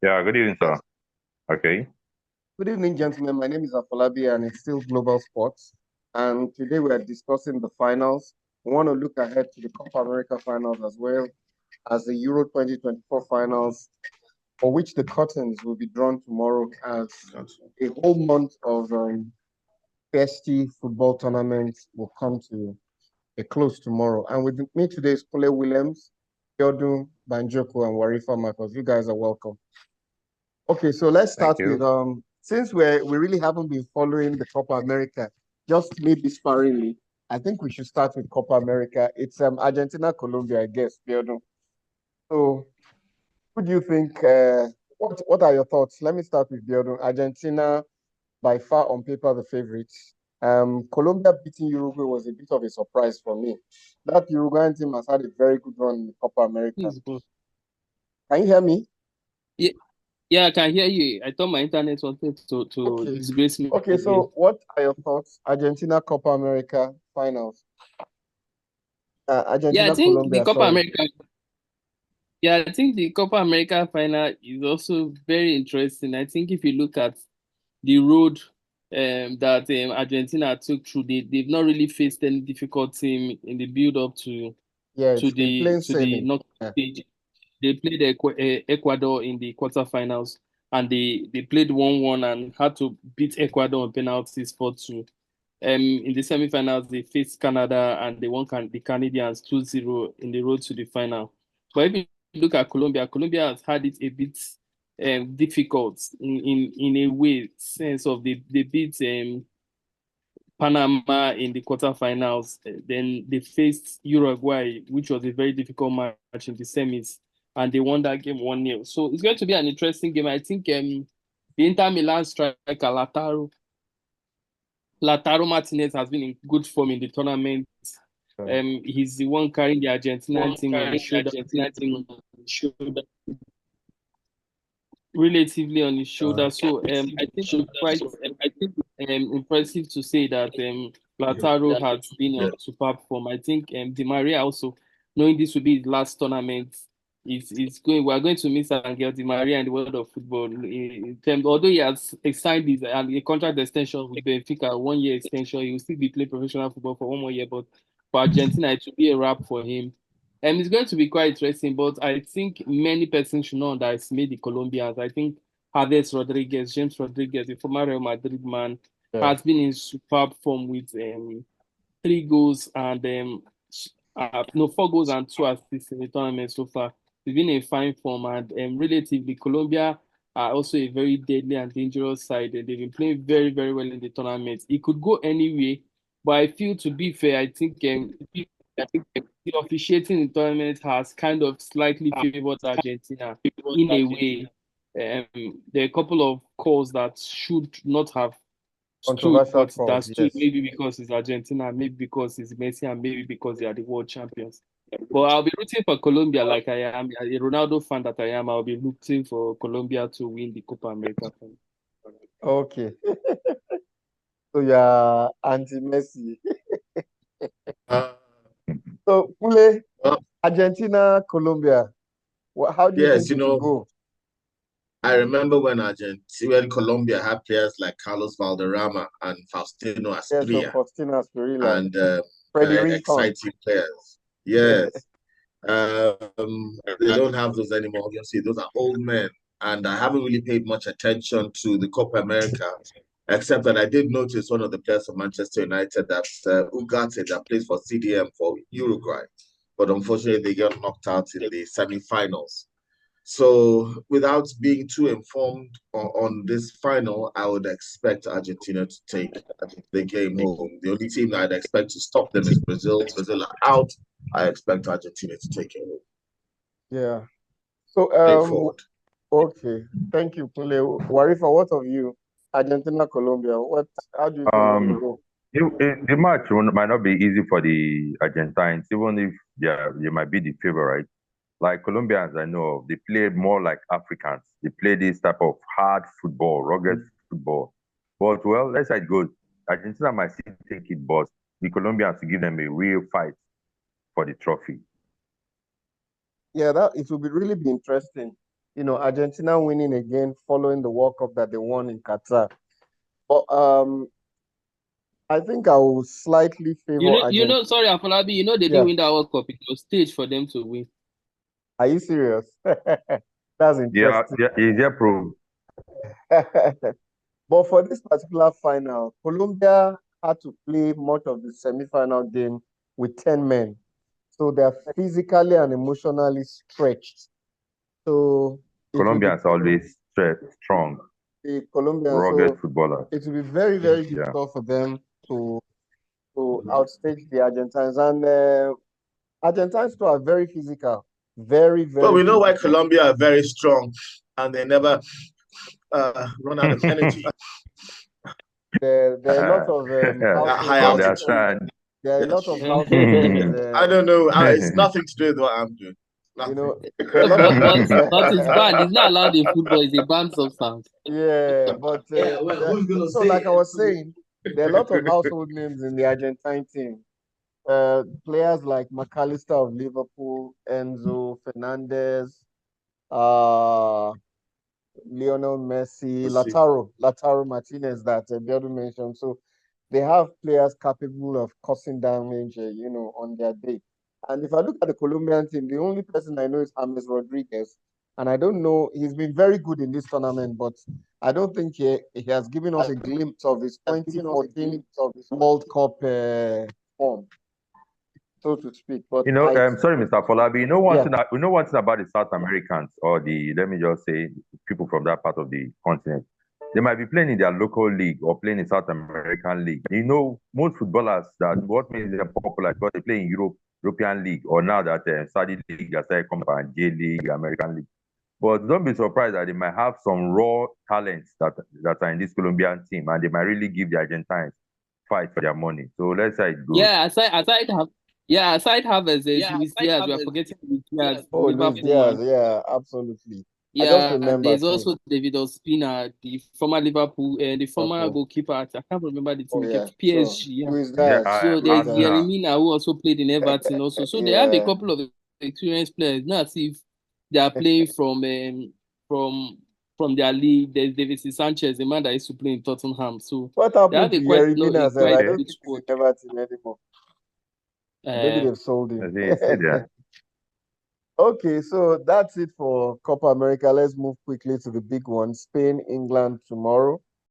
Yeah, good evening, sir. Okay. Good evening, gentlemen. My name is Afolabi and it's still Global Sports. And today we are discussing the finals. We want to look ahead to the Copa America finals as well as the Euro 2024 finals, for which the curtains will be drawn tomorrow as a whole month of festive football tournaments will come to a close tomorrow. And with me today is Kule Williams, Yodun, Banjoko, and Warifa Marcos. You guys are welcome. Okay, so let's Thank start with you. since we really haven't been following the Copa America, just maybe sparingly, I think we should start with Copa America. It's Argentina, Colombia, I guess, Bjorn. So who do you think what are your thoughts? Let me start with Bjorn. Argentina by far on paper the favorites. Colombia beating Uruguay was a bit of a surprise for me. That Uruguayan team has had a very good run in the Copa America. Please go. Can you hear me? Yeah, yeah, I can hear you. I thought my internet wanted to Okay. disgrace me Okay, again. so what are your thoughts? Argentina Copa America finals. Yeah, I Argentina think the Colombia, Copa sorry. America. Yeah, I think the Copa America final is also very interesting. I think if you look at the road that Argentina took through, they've not really faced any difficult team in the build up Yeah, to it's been plain the sailing. knockout Yeah. stage. They played Ecuador in the quarterfinals, and they played 1-1 and had to beat Ecuador on penalties 4-2. In the semifinals, they faced Canada and they won the Canadians 2-0 in the road to the final. But if you look at Colombia, Colombia has had it a bit difficult in a way, sense of they beat Panama in the quarterfinals. Then they faced Uruguay, which was a very difficult match in the semis, and they won that game 1-0. So it's going to be an interesting game. I think the Inter Milan striker Lautaro Martinez has been in good form in the tournament. He's the one carrying the Argentinian team on his shoulder, relatively on his shoulder. So I think it's quite impressive to say that Lautaro has been on superb form. I think Di Maria also, knowing this will be his last tournament, is going. We are going to miss Angel Di Maria in the world of football. In terms, although he has signed his a contract extension with Benfica, 1 year extension, he will still be playing professional football for 1 more year. But for Argentina, it will be a wrap for him. And it's going to be quite interesting, but I think many persons should not underestimate the Colombians. I think James Rodriguez, the former Real Madrid man, Yeah. has been in superb form with 3 goals and no 4 goals and 2 assists in the tournament so far. He's been in fine form and relatively Colombia are also a very deadly and dangerous side. They've been playing very, very well in the tournament. It could go anyway, but I feel to be fair, I think the officiating in the tournament has kind of slightly favored Argentina in a way. There are a couple of calls that should not have stood, Controversial but calls, that stood yes. maybe because it's Argentina, maybe because it's Messi, and maybe because they are the world champions. But I'll be rooting for Colombia like I am. A Ronaldo fan that I am, I'll be rooting for Colombia to win the Copa America final. Okay. So yeah, anti-Messi. Uh, So Kule, well, Argentina, Colombia. How do you yes, think it will go? I remember when Colombia had players like Carlos Valderrama and Faustino Yes, so Asprilla Faustino Aspirilla, and Freddy Rincon. exciting players. Yes. They don't have those anymore. Obviously, those are old men, and I haven't really paid much attention to the Copa America, except that I did notice one of the players of Manchester United, that's Ugarte, that plays for CDM for Uruguay, but unfortunately they got knocked out in the semi-finals. So, without being too informed on this final, I would expect Argentina to take the game home. The only team I'd expect to stop them is Brazil. Brazil are out. I expect Argentina to take it home. Yeah. So Take forward. okay. Thank you, Kule. Warifa, what of you? Argentina, Colombia. How do you think it will go? The match might not be easy for the Argentines, even if they might be the favorite. Like Colombians, I know of, they play more like Africans. They play this type of hard football, rugged football. But well, let's say it goes. Argentina might still take it, but the Colombians to give them a real fight for the trophy. Yeah, that it will be really be interesting. Argentina winning again following the World Cup that they won in Qatar. But I think I will slightly favor Argentina. Sorry, Afolabi, they didn't win that World Cup. It was staged for them to win. Are you serious? That's interesting. Yeah, is there proof? But for this particular final, Colombia had to play much of the semi-final game with 10 men. So they're physically and emotionally stretched. So Colombians always strong, the Colombians, rugged footballers. it will be very, very difficult for them to outstage the Argentines. And Argentines too are very physical. Very, very. But we know why Colombia are very strong and they never run out of energy. There are a lot of high altitude. There are a lot of household. I don't know. It's nothing to do with what I'm doing. Nothing. There are a lot of but it's banned. It's not allowed in football. It's a banned substance. Yeah, but who's gonna so like I was saying, there are a lot of household names in the Argentine team. Players like McAllister of Liverpool, Enzo Fernandez, Lionel Messi, Lautaro Martinez that Biodu mentioned. So they have players capable of causing damage, on their day. And if I look at the Colombian team, the only person I know is James Rodriguez. And I don't know, he's been very good in this tournament, but I don't think he has given us a glimpse of his 2014 World Cup form, so to speak. But sorry, Mr. Folabi, one thing about the South Americans or let me just say, people from that part of the continent. They might be playing in their local league or playing in South American league. Most footballers what means they're popular because they play in European league, or now that Saudi league has started coming up, J League, American league. But don't be surprised that they might have some raw talents that are in this Colombian team, and they might really give the Argentines fight for their money. So let's say it goes. Yeah, aside Havertz, there's Luis Diaz. We are forgetting Luis Diaz. Oh, Luis Diaz, yeah, absolutely. Yeah, there's also David Ospina, the former Liverpool, the former goalkeeper. I can't remember the team. PSG. Yeah. So there's Yeremina, who also played in Everton also. So they have a couple of experienced players. Not as if they are playing from their league. There's David Sanchez, the man that used to play in Tottenham. So what happened to Yeremina? I don't think he's in Everton anymore. Maybe they've sold him. Okay, so that's it for Copa America. Let's move quickly to the big one. Spain, England tomorrow.